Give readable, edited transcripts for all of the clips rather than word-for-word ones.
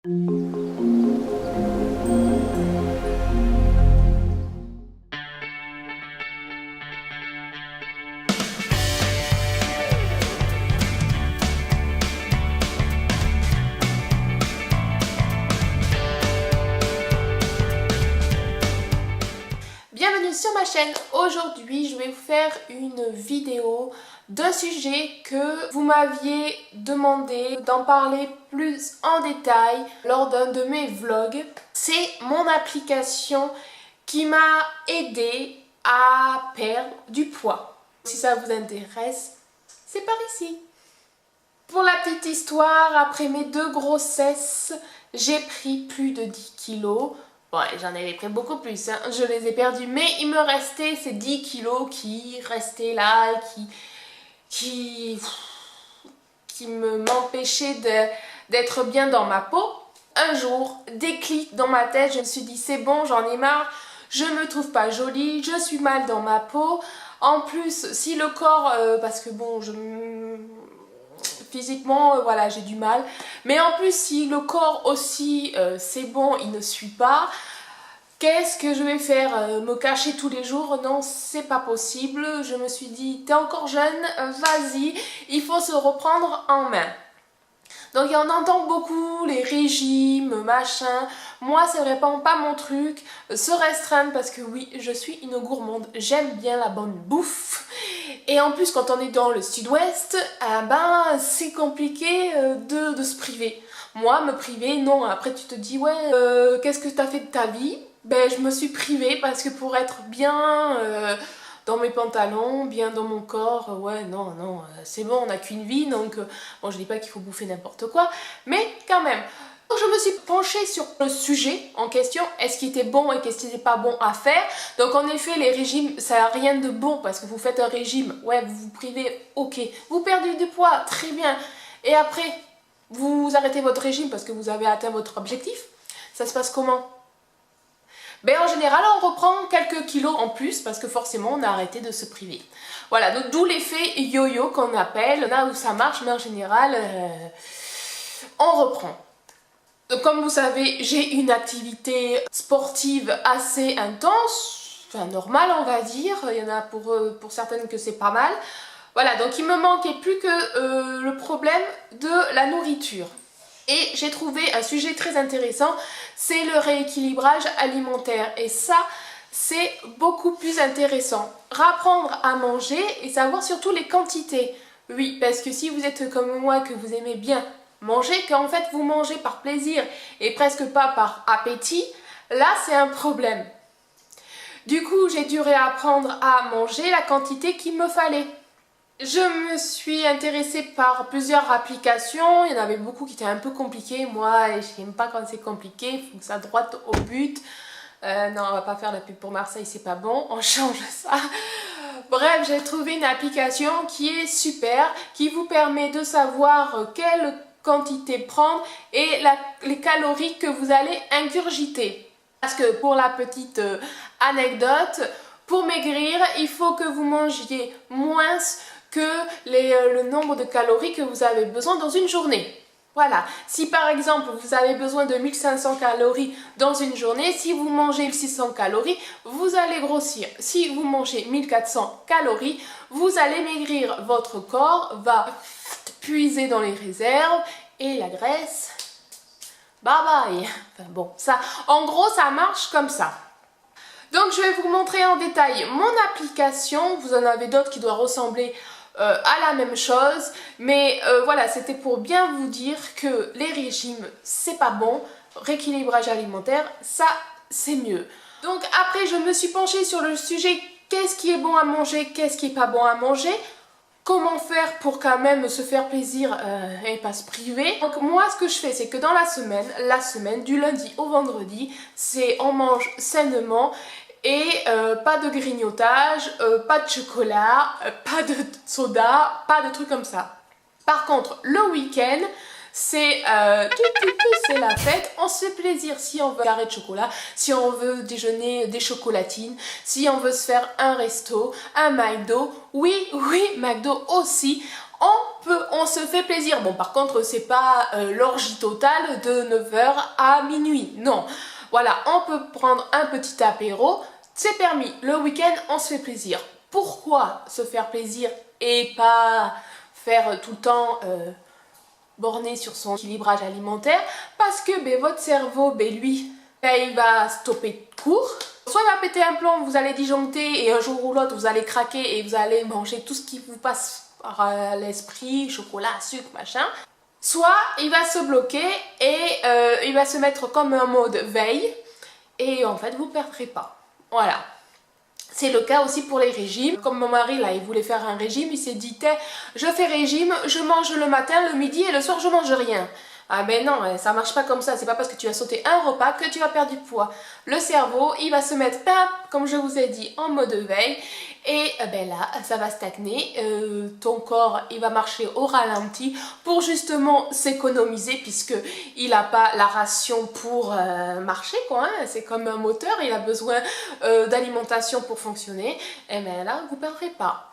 Bienvenue sur ma chaîne. Aujourd'hui je vais vous faire une vidéo d'un sujet que vous m'aviez demandé d'en parler plus en détail lors d'un de mes vlogs. C'est mon application qui m'a aidé à perdre du poids. Si ça vous intéresse, c'est par ici. Pour la petite histoire, après mes 2 grossesses, j'ai pris plus de 10 kilos. Bon, j'en avais pris beaucoup plus, hein. Je les ai perdus, mais il me restait ces 10 kilos qui restaient là, qui m'empêchaient d'être bien dans ma peau. Un jour, déclic dans ma tête, je me suis dit c'est bon, j'en ai marre, je me trouve pas jolie, je suis mal dans ma peau. En plus, si le corps, parce que bon, physiquement, voilà, j'ai du mal. Mais en plus, si le corps aussi, c'est bon, il ne suit pas, qu'est-ce que je vais faire? Me cacher tous les jours? Non, c'est pas possible. Je me suis dit, t'es encore jeune, vas-y, il faut se reprendre en main. Donc on entend beaucoup les régimes, machin. Moi, c'est vraiment pas mon truc. Se restreindre parce que oui, je suis une gourmande. J'aime bien la bonne bouffe. Et en plus, quand on est dans le sud-ouest, c'est compliqué de se priver. Moi, me priver, non. Après, tu te dis, ouais, qu'est-ce que tu as fait de ta vie? Ben, je me suis privée parce que pour être bien dans mes pantalons, bien dans mon corps, ouais, non, c'est bon, on n'a qu'une vie, donc, bon, je dis pas qu'il faut bouffer n'importe quoi, mais quand même. Donc je me suis penchée sur le sujet en question, est-ce qu'il était bon et qu'est-ce qui n'était pas bon à faire. Donc en effet, les régimes, ça n'a rien de bon parce que vous faites un régime, ouais, vous vous privez, ok. Vous perdez du poids, très bien. Et après, vous arrêtez votre régime parce que vous avez atteint votre objectif. Ça se passe comment? Ben en général, on reprend quelques kilos en plus parce que forcément, on a arrêté de se priver. Voilà, donc d'où l'effet yo-yo qu'on appelle, là où ça marche, mais en général, on reprend. Donc, comme vous savez, j'ai une activité sportive assez intense, enfin normale on va dire, il y en a pour certaines que c'est pas mal. Voilà, donc il me manquait plus que le problème de la nourriture. Et j'ai trouvé un sujet très intéressant, c'est le rééquilibrage alimentaire. Et ça, c'est beaucoup plus intéressant. Apprendre à manger et savoir surtout les quantités. Oui, parce que si vous êtes comme moi, que vous aimez bien manger, qu'en fait vous mangez par plaisir et presque pas par appétit, là c'est un problème. Du coup, j'ai dû réapprendre à manger la quantité qu'il me fallait. Je me suis intéressée par plusieurs applications, il y en avait beaucoup qui étaient un peu compliquées. Moi, je n'aime pas quand c'est compliqué, il faut que ça droite au but. Non, on va pas faire la pub pour Marseille, c'est pas bon, on change ça. Bref, j'ai trouvé une application qui est super, qui vous permet de savoir quelle quantité prendre et les calories que vous allez ingurgiter. Parce que pour la petite anecdote, pour maigrir, il faut que vous mangiez moins que le nombre de calories que vous avez besoin dans une journée. Voilà, si par exemple vous avez besoin de 1500 calories dans une journée, si vous mangez 600 calories, vous allez grossir. Si vous mangez 1400 calories, vous allez maigrir. Votre corps va puiser dans les réserves et la graisse, bye bye. Enfin bon, ça, en gros, ça marche comme ça. Donc je vais vous montrer en détail mon application. Vous en avez d'autres qui doivent ressembler à la même chose, mais voilà, c'était pour bien vous dire que les régimes c'est pas bon, rééquilibrage alimentaire ça c'est mieux. Donc après je me suis penchée sur le sujet, qu'est-ce qui est bon à manger, qu'est-ce qui est pas bon à manger, comment faire pour quand même se faire plaisir et pas se priver. Donc moi ce que je fais c'est que dans la semaine du lundi au vendredi, c'est on mange sainement. Et pas de grignotage, pas de chocolat, pas de soda, pas de trucs comme ça. Par contre, le week-end, c'est la fête, on se fait plaisir. Si on veut un carré de chocolat, si on veut déjeuner des chocolatines, si on veut se faire un resto, un McDo, oui, McDo aussi, on on se fait plaisir. Bon, par contre, c'est pas l'orgie totale de 9h à minuit, non. Voilà, on peut prendre un petit apéro, c'est permis. Le week-end, on se fait plaisir. Pourquoi se faire plaisir et pas faire tout le temps borné sur son équilibrage alimentaire? Parce que votre cerveau, lui, il va stopper court. Soit il va péter un plomb, vous allez disjoncter et un jour ou l'autre, vous allez craquer et vous allez manger tout ce qui vous passe par l'esprit, chocolat, sucre, machin. Soit il va se bloquer et il va se mettre comme un mode veille et en fait vous ne perdrez pas. Voilà. C'est le cas aussi pour les régimes. Comme mon mari là, il voulait faire un régime, il s'est dit je fais régime, je mange le matin, le midi et le soir je mange rien. Ah ben non, ça marche pas comme ça, c'est pas parce que tu as sauté un repas que tu vas perdre du poids. Le cerveau, il va se mettre, comme je vous ai dit, en mode veille et là, ça va stagner, ton corps, il va marcher au ralenti pour justement s'économiser puisque il n'a pas la ration pour marcher quoi, hein. C'est comme un moteur, il a besoin d'alimentation pour fonctionner, et bien là, vous ne perdrez pas.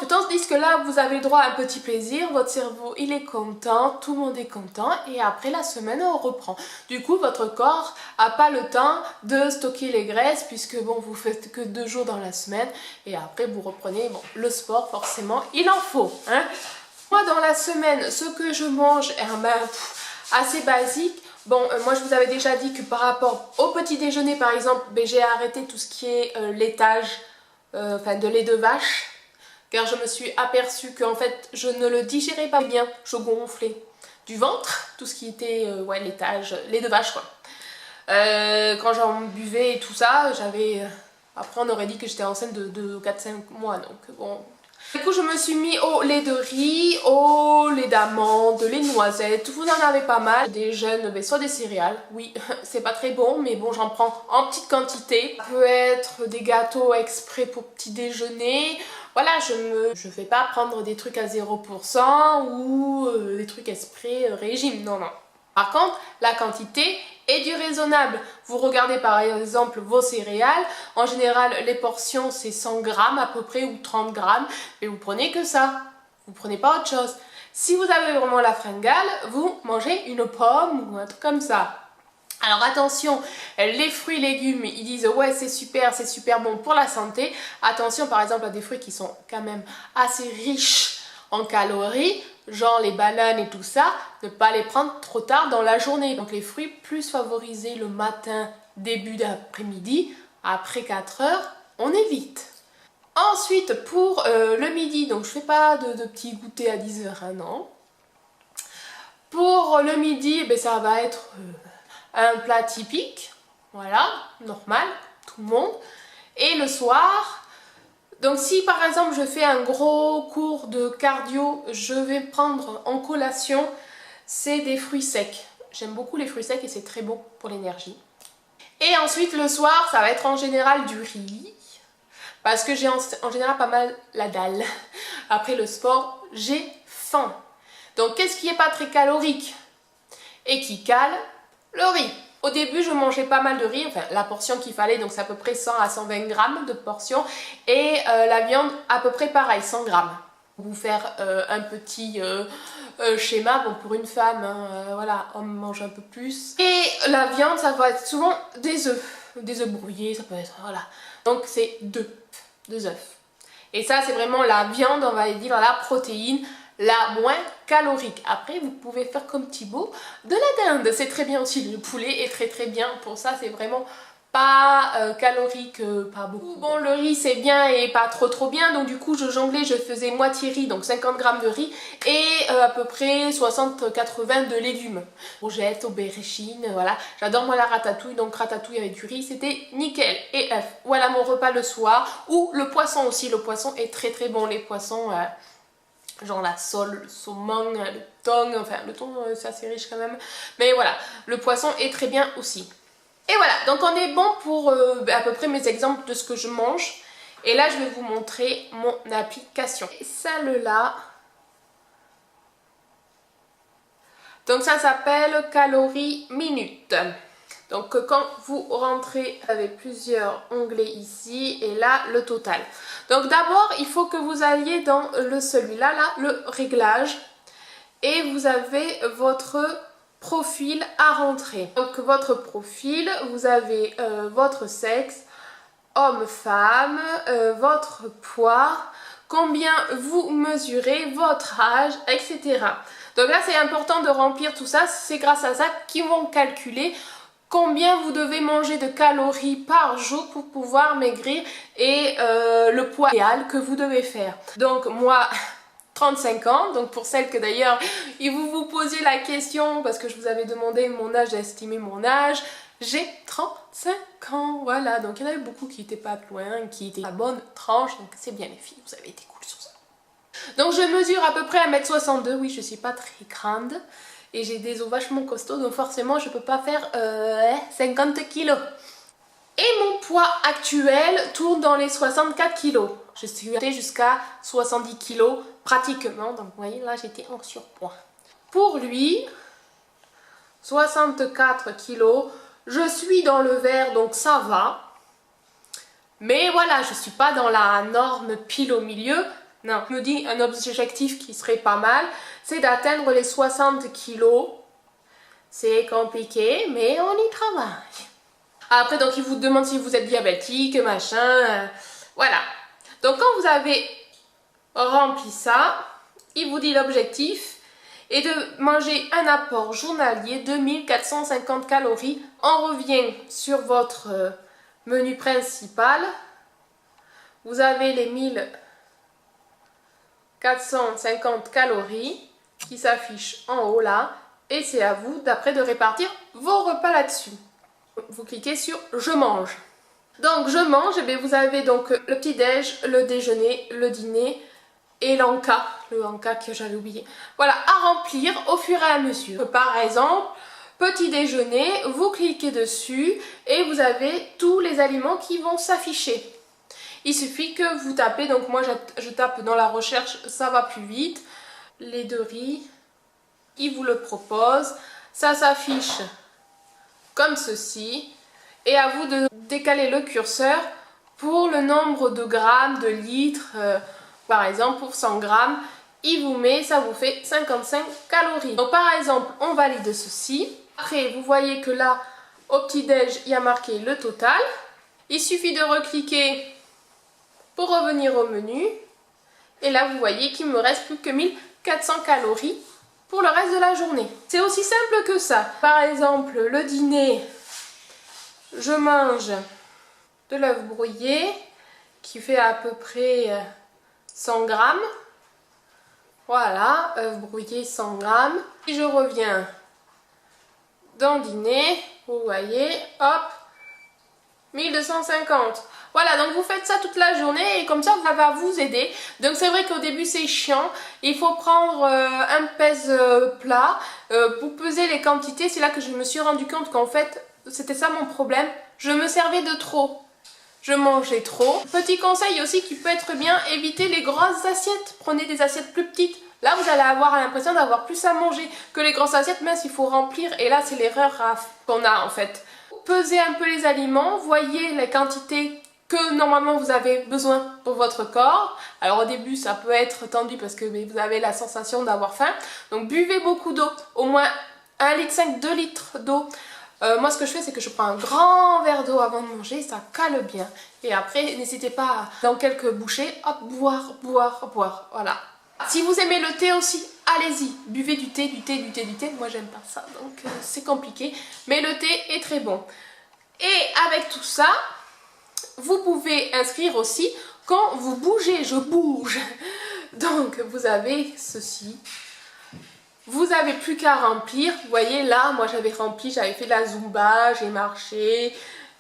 Tandis que là, vous avez droit à un petit plaisir, votre cerveau, il est content, tout le monde est content et après la semaine, on reprend. Du coup, votre corps n'a pas le temps de stocker les graisses puisque bon, vous faites que 2 jours dans la semaine et après, vous reprenez, bon, le sport, forcément, il en faut, hein. Moi, dans la semaine, ce que je mange est assez basique. Bon, moi, je vous avais déjà dit que par rapport au petit déjeuner, par exemple, j'ai arrêté tout ce qui est laitage, de lait de vache. Car je me suis aperçue qu'en fait je ne le digérais pas bien, je gonflais du ventre, tout ce qui était laitage, lait de vache quoi. Quand j'en buvais et tout ça, j'avais... Après on aurait dit que j'étais enceinte de 4-5 mois, donc bon... Du coup je me suis mis au lait de riz, au lait d'amande, lait de noisette, vous en avez pas mal. Des jeunes, soit des céréales, oui c'est pas très bon mais bon j'en prends en petite quantité. Ça peut être des gâteaux exprès pour petit déjeuner. Voilà, je vais pas prendre des trucs à 0% ou des trucs exprès régime, non. Par contre, la quantité est du raisonnable. Vous regardez par exemple vos céréales, en général les portions c'est 100 grammes à peu près ou 30 grammes, mais vous prenez que ça, vous prenez pas autre chose. Si vous avez vraiment la fringale, vous mangez une pomme ou un truc comme ça. Alors attention, les fruits et légumes, ils disent ouais c'est super bon pour la santé. Attention par exemple à des fruits qui sont quand même assez riches en calories, genre les bananes et tout ça, ne pas les prendre trop tard dans la journée. Donc les fruits plus favorisés le matin, début d'après-midi, après 4 heures, on évite. Ensuite pour le midi, donc je fais pas de petits goûters à 10 heures, hein, non. Pour le midi, ça va être... un plat typique, voilà, normal, tout le monde. Et le soir, donc si par exemple je fais un gros cours de cardio, je vais prendre en collation, c'est des fruits secs. J'aime beaucoup les fruits secs et c'est très bon pour l'énergie. Et ensuite le soir, ça va être en général du riz, parce que j'ai en général pas mal la dalle. Après le sport, j'ai faim. Donc qu'est-ce qui est pas très calorique et qui cale? Le riz. Au début, je mangeais pas mal de riz, enfin la portion qu'il fallait, donc c'est à peu près 100 à 120 grammes de portion. Et la viande, à peu près pareil, 100 grammes. Pour vous faire un petit schéma, bon pour une femme, hein, voilà, on mange un peu plus. Et la viande, ça va être souvent des œufs brouillés, ça peut être, voilà. Donc c'est 2 œufs. Et ça, c'est vraiment la viande, on va dire, la protéine la moins calorique. Après, vous pouvez faire comme Thibaut de la dinde. C'est très bien aussi. Le poulet est très bien. Pour ça, c'est vraiment pas calorique, pas beaucoup. Bon, le riz, c'est bien et pas trop bien. Donc, du coup, je jonglais, je faisais moitié riz, donc 50 grammes de riz et à peu près 60-80 de légumes. Courgettes, aubergines, voilà. J'adore moi la ratatouille, donc ratatouille avec du riz, c'était nickel. Et voilà mon repas le soir. Ou le poisson aussi. Le poisson est très bon. Les poissons... genre la sole, le saumon, le thon, enfin le thon c'est assez riche quand même, mais voilà, le poisson est très bien aussi. Et voilà, donc on est bon pour à peu près mes exemples de ce que je mange, et là je vais vous montrer mon application. Et celle-là, donc ça s'appelle calories minutes. Donc quand vous rentrez, vous avez plusieurs onglets ici et là le total. Donc d'abord il faut que vous alliez dans celui-là, le réglage. et vous avez votre profil à rentrer. Donc votre profil, vous avez votre sexe, homme, femme, votre poids, combien vous mesurez, votre âge, etc. Donc là c'est important de remplir tout ça, c'est grâce à ça qu'ils vont calculer combien vous devez manger de calories par jour pour pouvoir maigrir et le poids idéal que vous devez faire. Donc moi 35 ans, donc pour celles que d'ailleurs vous posiez la question parce que je vous avais demandé mon âge, d'estimer mon âge, j'ai 35 ans, voilà, donc il y en avait beaucoup qui n'étaient pas loin, qui étaient à bonne tranche, donc c'est bien les filles, vous avez été cool sur ça. Donc je mesure à peu près 1m62, oui je suis pas très grande, et j'ai des os vachement costauds, donc forcément je peux pas faire 50 kg. Et mon poids actuel tourne dans les 64 kg. Je suis allée jusqu'à 70 kg pratiquement, donc vous voyez là j'étais en surpoids. Pour lui, 64 kg, je suis dans le vert donc ça va. Mais voilà, je suis pas dans la norme pile au milieu. Non, je me dis un objectif qui serait pas mal, c'est d'atteindre les 60 kg. C'est compliqué, mais on y travaille. Après, donc, il vous demande si vous êtes diabétique, machin, voilà. Donc, quand vous avez rempli ça, il vous dit l'objectif est de manger un apport journalier de 1450 calories. On revient sur votre menu principal. Vous avez les 1450 calories qui s'affichent en haut là. Et c'est à vous d'après de répartir vos repas là-dessus. Vous cliquez sur je mange. Donc je mange, et bien vous avez donc le petit déj, le déjeuner, le dîner et l'encas, le encas que j'avais oublié. Voilà, à remplir au fur et à mesure. Par exemple, petit déjeuner, vous cliquez dessus et vous avez tous les aliments qui vont s'afficher. Il suffit que vous tapez, donc moi je tape dans la recherche, ça va plus vite. Les de riz, il vous le propose, ça s'affiche comme ceci, et à vous de décaler le curseur pour le nombre de grammes, de litres, par exemple pour 100 grammes, il vous met, ça vous fait 55 calories. Donc par exemple, on valide ceci. Après, vous voyez que là, au petit-déj, il y a marqué le total. Il suffit de recliquer pour revenir au menu. Et là, vous voyez qu'il me reste plus que 1400 calories pour le reste de la journée. C'est aussi simple que ça. Par exemple, le dîner, je mange de l'œuf brouillé qui fait à peu près 100 grammes. Voilà, œuf brouillé 100 grammes. Et je reviens dans le dîner, vous voyez, hop, 1250. Voilà, donc vous faites ça toute la journée et comme ça, ça va vous aider. Donc c'est vrai qu'au début, c'est chiant. Il faut prendre un pèse plat pour peser les quantités. C'est là que je me suis rendu compte qu'en fait, c'était ça mon problème. Je me servais de trop. Je mangeais trop. Petit conseil aussi qui peut être bien, évitez les grosses assiettes. Prenez des assiettes plus petites. Là, vous allez avoir l'impression d'avoir plus à manger que les grosses assiettes. Mince, il faut remplir. Et là, c'est l'erreur qu'on a en fait. Pesez un peu les aliments. Voyez les quantités que normalement vous avez besoin pour votre corps. Alors au début ça peut être tendu parce que vous avez la sensation d'avoir faim. Donc buvez beaucoup d'eau, au moins 1,5 litre, 2 litres d'eau. Moi ce que je fais c'est que je prends un grand verre d'eau avant de manger, ça cale bien. Et après n'hésitez pas dans quelques bouchées, hop, boire, boire, boire, voilà. Si vous aimez le thé aussi, allez-y, buvez du thé, du thé, du thé, du thé. Moi j'aime pas ça donc c'est compliqué, mais le thé est très bon. Et avec tout ça, vous pouvez inscrire aussi quand vous bougez, je bouge. Donc vous avez ceci. Vous n'avez plus qu'à remplir. Vous voyez là, moi j'avais rempli, j'avais fait de la Zumba, j'ai marché,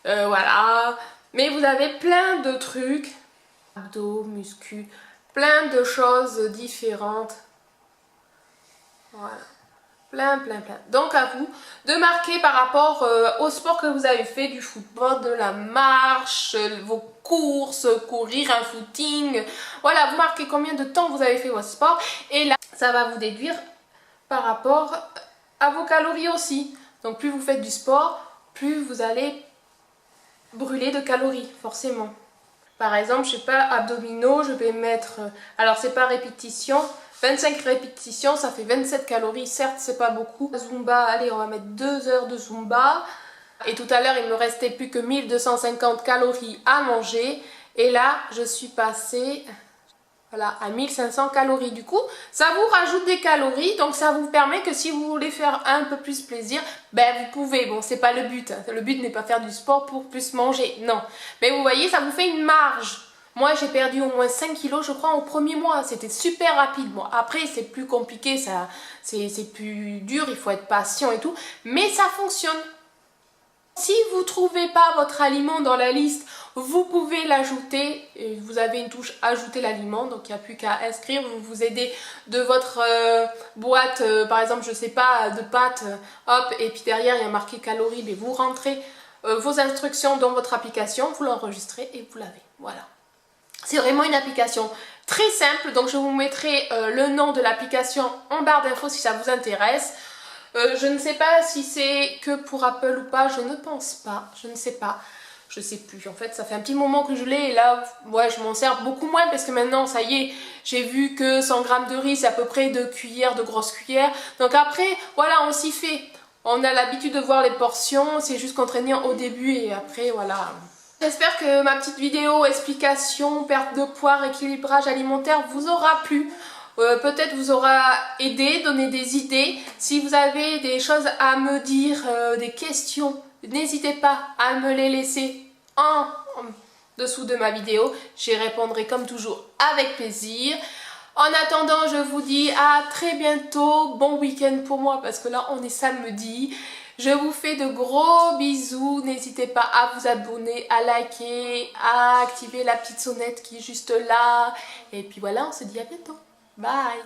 voilà. Mais vous avez plein de trucs, abdos, muscu, plein de choses différentes. Voilà. Plein. Donc à vous de marquer par rapport au sport que vous avez fait, du football, de la marche, vos courses, courir, un footing. Voilà, vous marquez combien de temps vous avez fait votre sport. Et là, ça va vous déduire par rapport à vos calories aussi. Donc plus vous faites du sport, plus vous allez brûler de calories, forcément. Par exemple, je sais pas, abdominaux, je vais mettre... Alors c'est pas répétition, 25 répétitions, ça fait 27 calories, certes c'est pas beaucoup. Zumba, allez on va mettre 2 heures de Zumba. Et tout à l'heure il me restait plus que 1250 calories à manger. Et là je suis passée voilà, à 1500 calories. Du coup ça vous rajoute des calories, donc ça vous permet que si vous voulez faire un peu plus plaisir, ben vous pouvez. Bon c'est pas le but, hein. Le but n'est pas faire du sport pour plus manger, non. Mais vous voyez ça vous fait une marge. Moi, j'ai perdu au moins 5 kilos, je crois, au premier mois. C'était super rapide. Bon, après, c'est plus compliqué, c'est plus dur, il faut être patient et tout. Mais ça fonctionne. Si vous ne trouvez pas votre aliment dans la liste, vous pouvez l'ajouter. Vous avez une touche ajouter l'aliment, donc il n'y a plus qu'à inscrire. Vous vous aidez de votre boîte, par exemple, je sais pas, de pâtes, hop, et puis derrière, il y a marqué calories, mais vous rentrez vos instructions dans votre application, vous l'enregistrez et vous l'avez. Voilà. C'est vraiment une application très simple, donc je vous mettrai le nom de l'application en barre d'infos si ça vous intéresse. Je ne sais pas si c'est que pour Apple ou pas, je ne pense pas, je ne sais pas. Je sais plus, en fait ça fait un petit moment que je l'ai et là ouais, je m'en sers beaucoup moins parce que maintenant ça y est, j'ai vu que 100 g de riz c'est à peu près 2 cuillères, de grosses cuillères. Donc après voilà, on s'y fait. On a l'habitude de voir les portions, c'est juste contraignant au début et après voilà. J'espère que ma petite vidéo explication, perte de poids, rééquilibrage alimentaire vous aura plu. Peut-être vous aura aidé, donné des idées. Si vous avez des choses à me dire, des questions, n'hésitez pas à me les laisser en dessous de ma vidéo. J'y répondrai comme toujours avec plaisir. En attendant, je vous dis à très bientôt. Bon week-end pour moi parce que là on est samedi. Je vous fais de gros bisous. N'hésitez pas à vous abonner, à liker, à activer la petite sonnette qui est juste là. Et puis voilà, on se dit à bientôt. Bye!